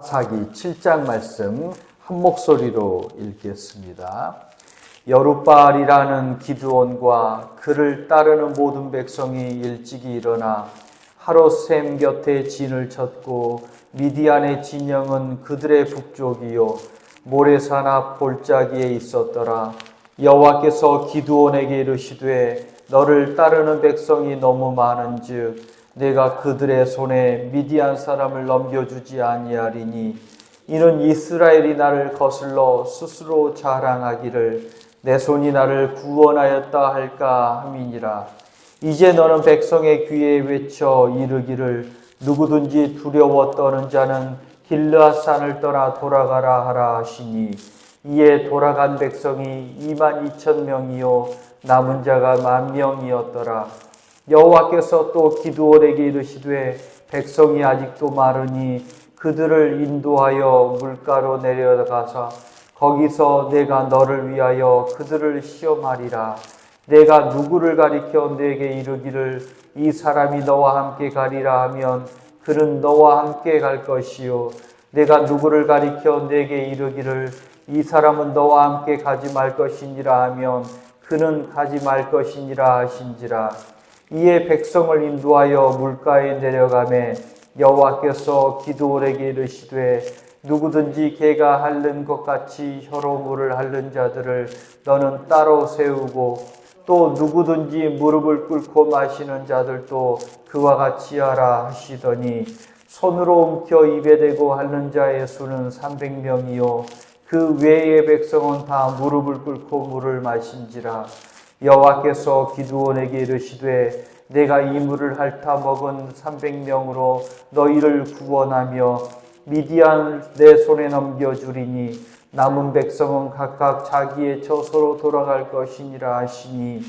사기 7장 말씀 한 목소리로 읽겠습니다. 여룻바알이라는 기드온과 그를 따르는 모든 백성이 일찍이 일어나 하롯셈 곁에 진을 쳤고 미디안의 진영은 그들의 북쪽이요 모레산 앞 골짜기에 있었더라. 여호와께서 기드온에게 이르시되 너를 따르는 백성이 너무 많은즉 내가 그들의 손에 미디안 사람을 넘겨주지 아니하리니 이는 이스라엘이 나를 거슬러 스스로 자랑하기를 내 손이 나를 구원하였다 할까 함이니라. 이제 너는 백성의 귀에 외쳐 이르기를 누구든지 두려워 떠는 자는 길르앗산을 떠나 돌아가라 하라 하시니 이에 돌아간 백성이 22,000명이요 남은 자가 10,000명이었더라. 여호와께서 또 기드온에게 이르시되 백성이 아직도 많으니 그들을 인도하여 물가로 내려가서 거기서 내가 너를 위하여 그들을 시험하리라. 내가 누구를 가리켜 내게 이르기를 이 사람이 너와 함께 가리라 하면 그는 너와 함께 갈 것이요 내가 누구를 가리켜 내게 이르기를 이 사람은 너와 함께 가지 말 것이니라 하면 그는 가지 말 것이니라 하신지라. 이에 백성을 인도하여 물가에 내려가매 여호와께서 기드온에게 이르시되 누구든지 개가 핥는 것 같이 혀로 물을 핥는 자들을 너는 따로 세우고 또 누구든지 무릎을 꿇고 마시는 자들도 그와 같이 하라 하시더니 손으로 움켜 입에 대고 핥는 자의 수는 300명이요 그 외의 백성은 다 무릎을 꿇고 물을 마신지라. 여호와께서 기드온에게 이르시되 내가 이 물을 핥아 먹은 300명으로 너희를 구원하며 미디안 내 손에 넘겨주리니 남은 백성은 각각 자기의 처소로 돌아갈 것이니라 하시니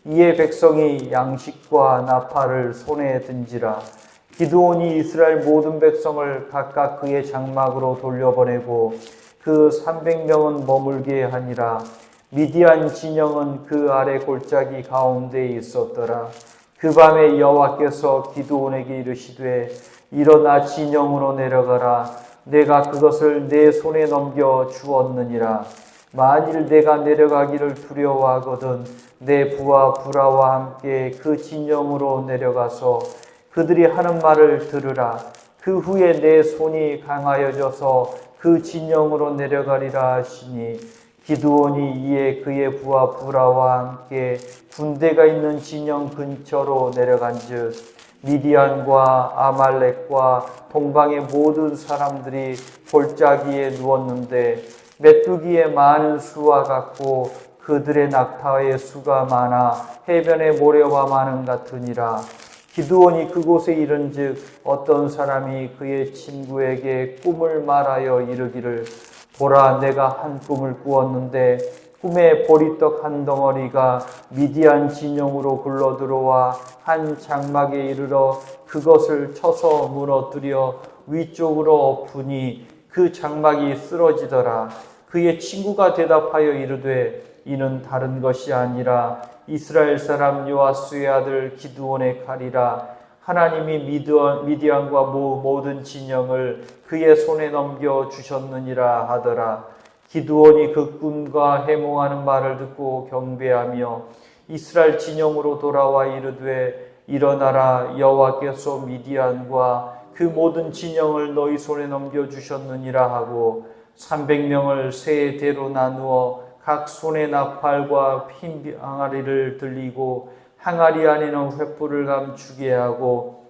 이에 백성이 양식과 나팔을 손에 든지라. 기드온이 이스라엘 모든 백성을 각각 그의 장막으로 돌려보내고 그 300명은 머물게 하니라. 미디안 진영은 그 아래 골짜기 가운데에 있었더라. 그 밤에 여호와께서 기드온에게 이르시되 일어나 진영으로 내려가라. 내가 그것을 내 손에 넘겨 주었느니라. 만일 내가 내려가기를 두려워하거든 내 부하 부라와 함께 그 진영으로 내려가서 그들이 하는 말을 들으라. 그 후에 내 손이 강하여져서 그 진영으로 내려가리라 하시니 기드온이 이에 그의 부하 부라와 함께 군대가 있는 진영 근처로 내려간즉 미디안과 아말렉과 동방의 모든 사람들이 골짜기에 누웠는데 메뚜기의 많은 수와 같고 그들의 낙타의 수가 많아 해변의 모래와 많음 같으니라. 기드온이 그곳에 이른즉 어떤 사람이 그의 친구에게 꿈을 말하여 이르기를 보라 내가 한 꿈을 꾸었는데 꿈에 보리떡 한 덩어리가 미디안 진영으로 굴러들어와 한 장막에 이르러 그것을 쳐서 무너뜨려 위쪽으로 엎으니 그 장막이 쓰러지더라. 그의 친구가 대답하여 이르되 이는 다른 것이 아니라 이스라엘 사람 요아스의 아들 기드온의 칼이라. 하나님이 미디안과 모든 진영을 그의 손에 넘겨 주셨느니라 하더라. 기드온이 그 꿈과 해몽하는 말을 듣고 경배하며 이스라엘 진영으로 돌아와 이르되 일어나라. 여호와께서 미디안과 그 모든 진영을 너희 손에 넘겨 주셨느니라 하고 300명을 세 대로 나누어 각 손에 나팔과 흰 항아리를 들리고 항아리 안에는 횃불을 감추게 하고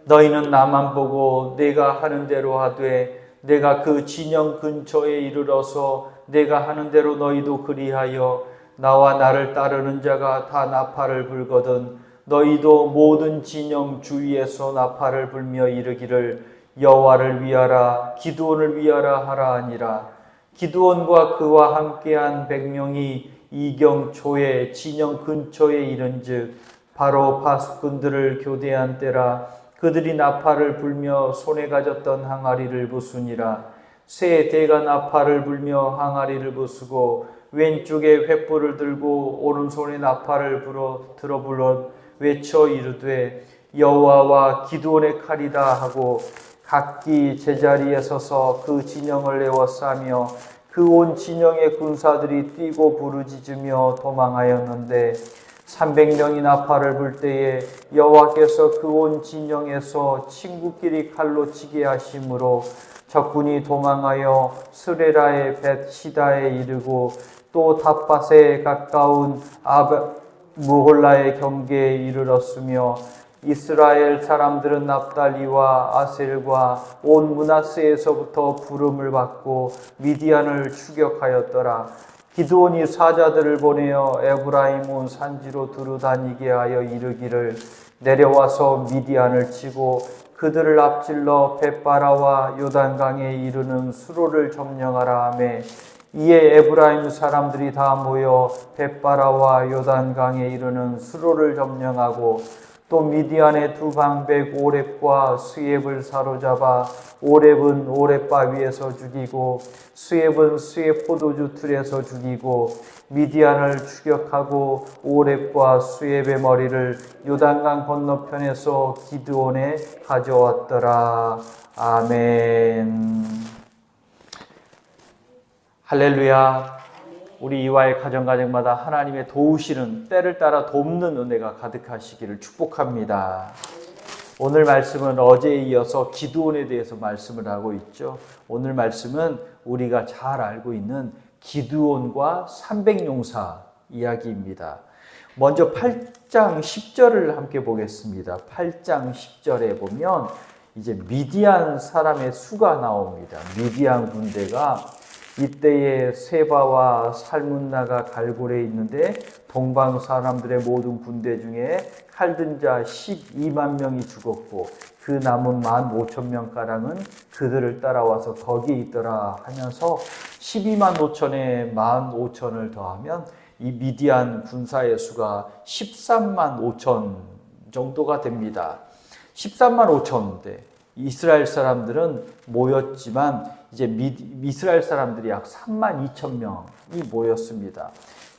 너희는 나만 보고 내가 하는 대로 하되 내가 그 진영 근처에 이르러서 내가 하는 대로 너희도 그리하여 나와 나를 따르는 자가 다 나팔을 불거든 너희도 모든 진영 주위에서 나팔을 불며 이르기를 여호와를 위하라 기드온을 위하라 하라 하니라. 기드온과 그와 함께한 100명이 이경초에 진영 근처에 이른즉 바로 파수꾼들을 교대한 때라. 그들이 나팔을 불며 손에 가졌던 항아리를 부수니라. 세 대가 나팔을 불며 항아리를 부수고 왼쪽에 횃불을 들고 오른손에 나팔을 들어 외쳐 이르되 여호와와 기드온의 칼이다 하고 각기 제자리에 서서 그 진영을 에워싸며 그 온 진영의 군사들이 뛰고 부르짖으며 도망하였는데 300명이나 팔을 불 때에 여호와께서 그 온 진영에서 친구끼리 칼로 치게 하심으로 적군이 도망하여 스레라의 벳시다에 이르고 또 닷밭에 가까운 무홀라의 경계에 이르렀으며 이스라엘 사람들은 납달리와 아셀과 온 므낫세에서부터 부름을 받고 미디안을 추격하였더라. 기드온이 사자들을 보내어 에브라임 온 산지로 두루다니게 하여 이르기를 내려와서 미디안을 치고 그들을 앞질러 벳바라와 요단강에 이르는 수로를 점령하라 하매 이에 에브라임 사람들이 다 모여 벳바라와 요단강에 이르는 수로를 점령하고 또 미디안의 두 방백 오렙과 스옙을 사로잡아 오렙은 오렙 바위에서 죽이고 스옙은 스옙 포도주 틀에서 죽이고 미디안을 추격하고 오렙과 스옙의 머리를 요단강 건너편에서 기드온에 가져왔더라. 아멘. 할렐루야. 우리 이와의 가정마다 하나님의 도우시는 때를 따라 돕는 은혜가 가득하시기를 축복합니다. 오늘 말씀은 어제에 이어서 기드온에 대해서 말씀을 하고 있죠. 오늘 말씀은 우리가 잘 알고 있는 기드온과 300용사 이야기입니다. 먼저 8장 10절을 함께 보겠습니다. 8장 10절에 보면 이제 미디안 사람의 수가 나옵니다. 미디안 군대가 이때에 세바와 살문나가 갈골에 있는데 동방 사람들의 모든 군대 중에 칼든 자 12만 명이 죽었고 그 남은 15,000명가량은 그들을 따라와서 거기에 있더라 하면서 12만 5천에 15,000을 더하면 이 미디안 군사의 수가 13만 5천 정도가 됩니다. 13만 5천인데 이스라엘 사람들은 모였지만 이제 이스라엘 사람들이 약 3만 2천 명이 모였습니다.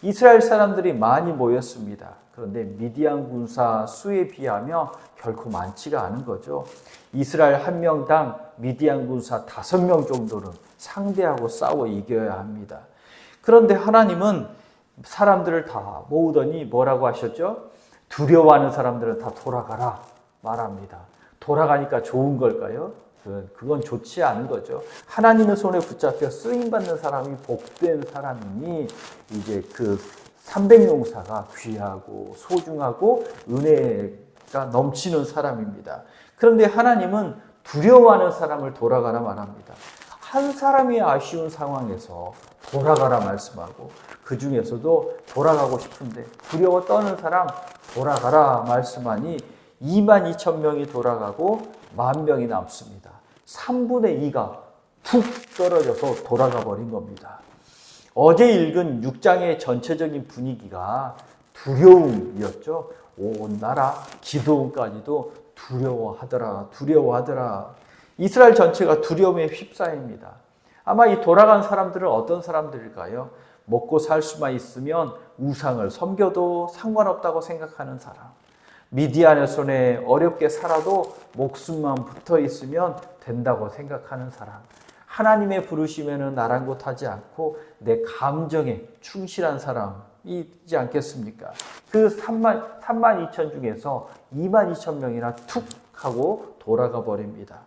이스라엘 사람들이 많이 모였습니다. 그런데 미디안 군사 수에 비하면 결코 많지가 않은 거죠. 이스라엘 한 명당 미디안 군사 5명 정도는 상대하고 싸워 이겨야 합니다. 그런데 하나님은 사람들을 다 모으더니 뭐라고 하셨죠? 두려워하는 사람들은 다 돌아가라 말합니다. 돌아가니까 좋은 걸까요? 그건 좋지 않은 거죠. 하나님의 손에 붙잡혀 쓰임받는 사람이 복된 사람이니 이제 그 300용사가 귀하고 소중하고 은혜가 넘치는 사람입니다. 그런데 하나님은 두려워하는 사람을 돌아가라 말합니다. 한 사람이 아쉬운 상황에서 돌아가라 말씀하고 그 중에서도 돌아가고 싶은데 두려워 떠는 사람 돌아가라 말씀하니 22,000명이 돌아가고 10,000명이 남습니다. 3분의 2가 툭 떨어져서 돌아가 버린 겁니다. 어제 읽은 6장의 전체적인 분위기가 두려움이었죠. 온 나라 기드온까지도 두려워하더라. 이스라엘 전체가 두려움에 휩싸입니다. 아마 이 돌아간 사람들은 어떤 사람들일까요? 먹고 살 수만 있으면 우상을 섬겨도 상관없다고 생각하는 사람. 미디안의 손에 어렵게 살아도 목숨만 붙어 있으면 된다고 생각하는 사람. 하나님의 부르심에는 아랑곳하지 않고 내 감정에 충실한 사람이지 않겠습니까? 그 3만 2천 중에서 22,000명이나 툭 하고 돌아가 버립니다.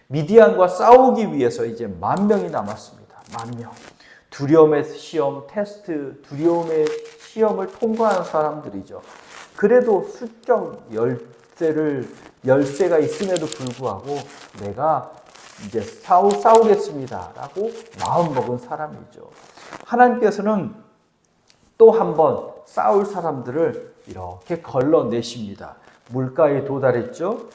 미디안과 싸우기 위해서 이제 10,000명이 남았습니다. 10,000명. 두려움의 시험, 테스트, 두려움의 시험을 통과한 사람들이죠. 그래도 수적 열세가 있음에도 불구하고 내가 이제 싸우겠습니다라고 마음먹은 사람이죠. 하나님께서는 또 한 번 싸울 사람들을 이렇게 걸러내십니다. 물가에 도달했죠.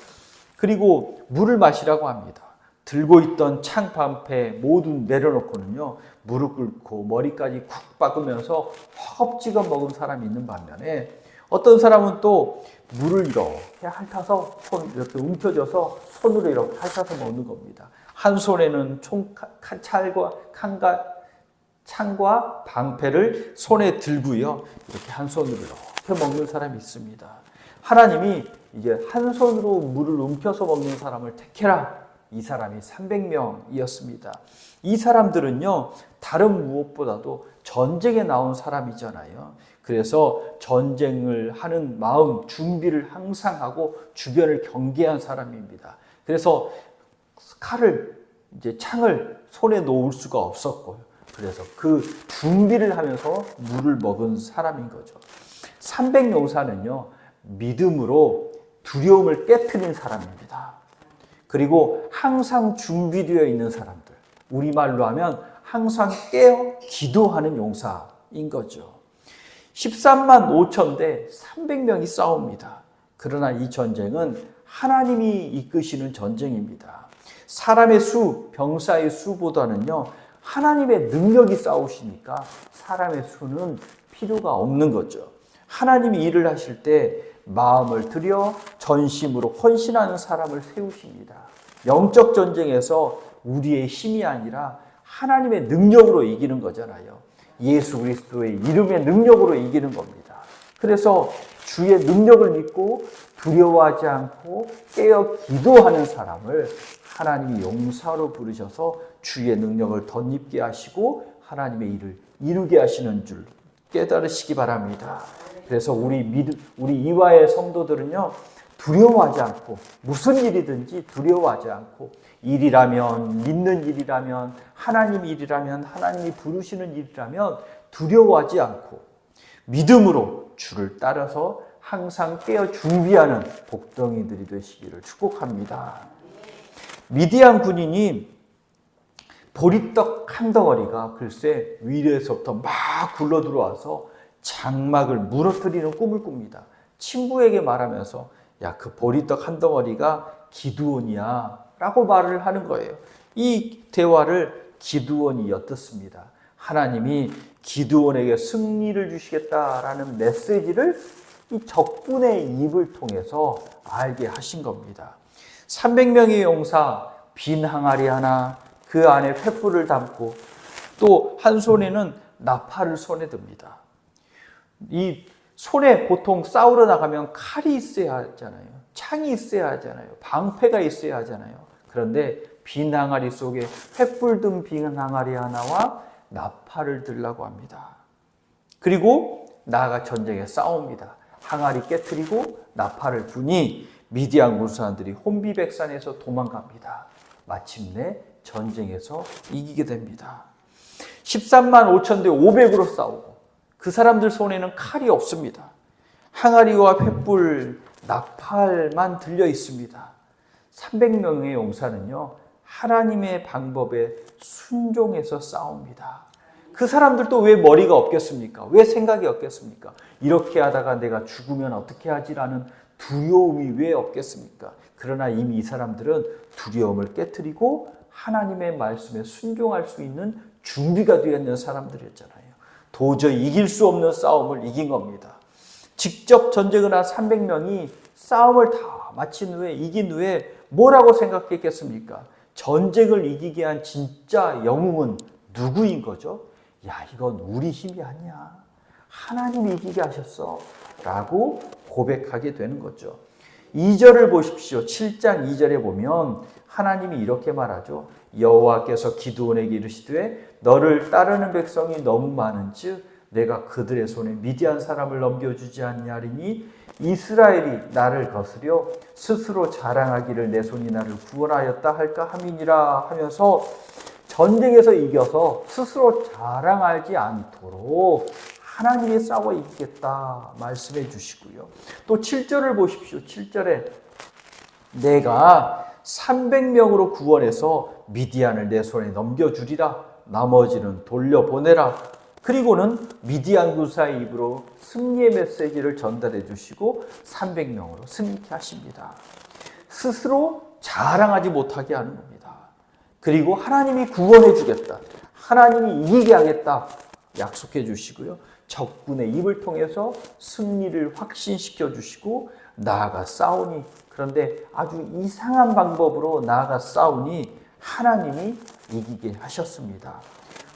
그리고 물을 마시라고 합니다. 들고 있던 창반패 모두 내려놓고는요. 무릎 꿇고 머리까지 쿡 박으면서 허겁지겁 먹은 사람이 있는 반면에 어떤 사람은 또 물을 이렇게 핥아서 이렇게 움켜져서 손으로 이렇게 핥아서 먹는 겁니다. 한 손에는 창과 방패를 손에 들고요. 이렇게 한 손으로 이렇게 먹는 사람이 있습니다. 하나님이 이제 한 손으로 물을 움켜서 먹는 사람을 택해라 이 사람이 300명이었습니다. 이 사람들은요, 다른 무엇보다도 전쟁에 나온 사람이잖아요. 그래서 전쟁을 하는 마음, 준비를 항상 하고 주변을 경계한 사람입니다. 그래서 창을 손에 놓을 수가 없었고요. 그래서 그 준비를 하면서 물을 먹은 사람인 거죠. 300용사는요, 믿음으로 두려움을 깨트린 사람입니다. 그리고 항상 준비되어 있는 사람들, 우리말로 하면 항상 깨어 기도하는 용사인 거죠. 13만 5천 대 300명이 싸웁니다. 그러나 이 전쟁은 하나님이 이끄시는 전쟁입니다. 사람의 수, 병사의 수보다는요, 하나님의 능력이 싸우시니까 사람의 수는 필요가 없는 거죠. 하나님이 일을 하실 때 마음을 들여 전심으로 헌신하는 사람을 세우십니다. 영적 전쟁에서 우리의 힘이 아니라 하나님의 능력으로 이기는 거잖아요. 예수 그리스도의 이름의 능력으로 이기는 겁니다. 그래서 주의 능력을 믿고 두려워하지 않고 깨어 기도하는 사람을 하나님이 용사로 부르셔서 주의 능력을 덧입게 하시고 하나님의 일을 이루게 하시는 줄 깨달으시기 바랍니다. 그래서 우리 이화의 성도들은요, 두려워하지 않고 무슨 일이든지 두려워하지 않고 일이라면, 믿는 일이라면, 하나님 일이라면, 하나님이 부르시는 일이라면 두려워하지 않고 믿음으로 주를 따라서 항상 깨어 준비하는 복덩이들이 되시기를 축복합니다. 미디안 군인이 보리떡 한 덩어리가 글쎄 위에서부터 막 굴러 들어와서 장막을 무너뜨리는 꿈을 꿉니다. 친구에게 말하면서 야, 그 보리떡 한 덩어리가 기드온이야 라고 말을 하는 거예요. 이 대화를 기드온이 엿듣습니다. 하나님이 기드온에게 승리를 주시겠다라는 메시지를 이 적군의 입을 통해서 알게 하신 겁니다. 300명의 용사, 빈 항아리 하나, 그 안에 횃불을 담고 또 한 손에는 나팔을 손에 듭니다. 이 손에 보통 싸우러 나가면 칼이 있어야 하잖아요. 창이 있어야 하잖아요. 방패가 있어야 하잖아요. 그런데 빈 항아리 속에 횃불 든 빈 항아리 하나와 나팔을 들라고 합니다. 그리고 나아가 전쟁에 싸웁니다. 항아리 깨트리고 나팔을 부니 미디안 군사들이 혼비백산에서 도망갑니다. 마침내 전쟁에서 이기게 됩니다. 13만 5천 대 500으로 싸우고 그 사람들 손에는 칼이 없습니다. 항아리와 횃불, 나팔만 들려 있습니다. 300명의 용사는요, 하나님의 방법에 순종해서 싸웁니다. 그 사람들도 왜 머리가 없겠습니까? 왜 생각이 없겠습니까? 이렇게 하다가 내가 죽으면 어떻게 하지라는 두려움이 왜 없겠습니까? 그러나 이미 이 사람들은 두려움을 깨트리고 하나님의 말씀에 순종할 수 있는 준비가 되어 있는 사람들이었잖아요. 도저히 이길 수 없는 싸움을 이긴 겁니다. 직접 전쟁을 한 300명이 싸움을 다 마친 후에 이긴 후에 뭐라고 생각했겠습니까? 전쟁을 이기게 한 진짜 영웅은 누구인 거죠? 야, 이건 우리 힘이 아니야. 하나님이 이기게 하셨어. 라고 고백하게 되는 거죠. 2절을 보십시오. 7장 2절에 보면 하나님이 이렇게 말하죠. 여호와께서 기드온에게 이르시되 너를 따르는 백성이 너무 많은즉 내가 그들의 손에 미디안 사람을 넘겨주지 않냐리니 이스라엘이 나를 거스려 스스로 자랑하기를 내 손이 나를 구원하였다 할까 함이니라 하면서 전쟁에서 이겨서 스스로 자랑하지 않도록 하나님이 싸워 이기겠다 말씀해 주시고요. 또 7절을 보십시오. 7절에 내가 300명으로 구원해서 미디안을 내 손에 넘겨주리라. 나머지는 돌려보내라. 그리고는 미디안 군사의 입으로 승리의 메시지를 전달해 주시고 300명으로 승리케 하십니다. 스스로 자랑하지 못하게 하는 겁니다. 그리고 하나님이 구원해 주겠다. 하나님이 이기게 하겠다. 약속해 주시고요. 적군의 입을 통해서 승리를 확신시켜 주시고 나아가 싸우니, 그런데 아주 이상한 방법으로 나아가 싸우니 하나님이 이기게 하셨습니다.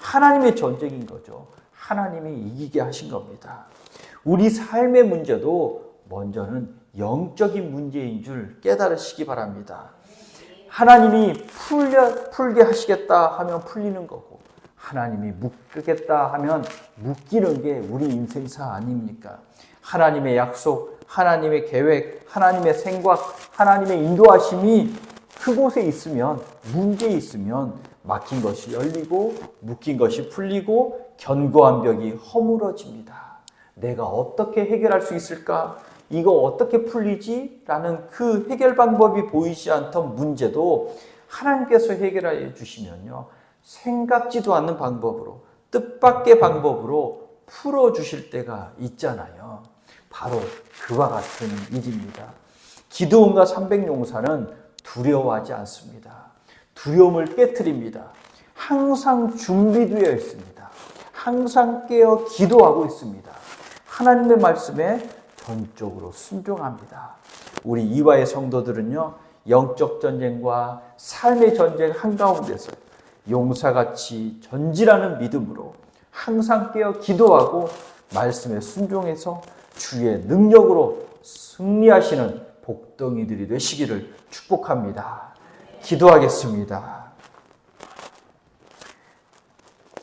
하나님의 전쟁인 거죠. 하나님이 이기게 하신 겁니다. 우리 삶의 문제도 먼저는 영적인 문제인 줄 깨달으시기 바랍니다. 하나님이 풀게 하시겠다 하면 풀리는 거고, 하나님이 묶겠다 하면 묶이는 게 우리 인생사 아닙니까? 하나님의 약속, 하나님의 계획, 하나님의 생각, 하나님의 인도하심이 그곳에 있으면, 문제에 있으면 막힌 것이 열리고 묶인 것이 풀리고 견고한 벽이 허물어집니다. 내가 어떻게 해결할 수 있을까? 이거 어떻게 풀리지? 라는 그 해결 방법이 보이지 않던 문제도 하나님께서 해결해 주시면요, 생각지도 않는 방법으로, 뜻밖의 방법으로 풀어주실 때가 있잖아요. 바로 그와 같은 일입니다. 기드온과 300용사는 두려워하지 않습니다. 두려움을 깨트립니다. 항상 준비되어 있습니다. 항상 깨어 기도하고 있습니다. 하나님의 말씀에 전적으로 순종합니다. 우리 이화의 성도들은요, 영적 전쟁과 삶의 전쟁 한가운데서 용사같이 전진하는 믿음으로 항상 깨어 기도하고 말씀에 순종해서 주의 능력으로 승리하시는 복덩이들이 되시기를 축복합니다. 기도하겠습니다.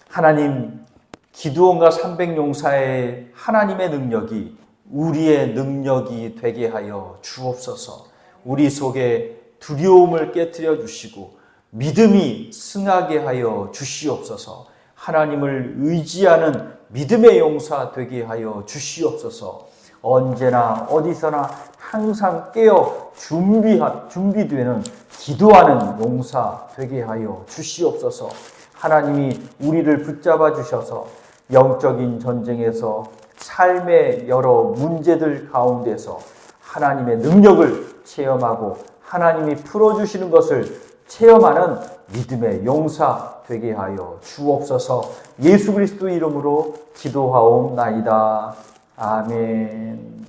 하나님, 기드온과 300용사의 하나님의 능력이 우리의 능력이 되게 하여 주옵소서. 우리 속에 두려움을 깨뜨려 주시고 믿음이 승하게 하여 주시옵소서. 하나님을 의지하는 믿음의 용사 되게 하여 주시옵소서. 언제나 어디서나 항상 깨어 준비되는 기도하는 용사 되게 하여 주시옵소서. 하나님이 우리를 붙잡아 주셔서 영적인 전쟁에서 삶의 여러 문제들 가운데서 하나님의 능력을 체험하고 하나님이 풀어주시는 것을 체험하는 믿음의 용사 되게 하여 주옵소서. 예수 그리스도 이름으로 기도하옵나이다. 아멘.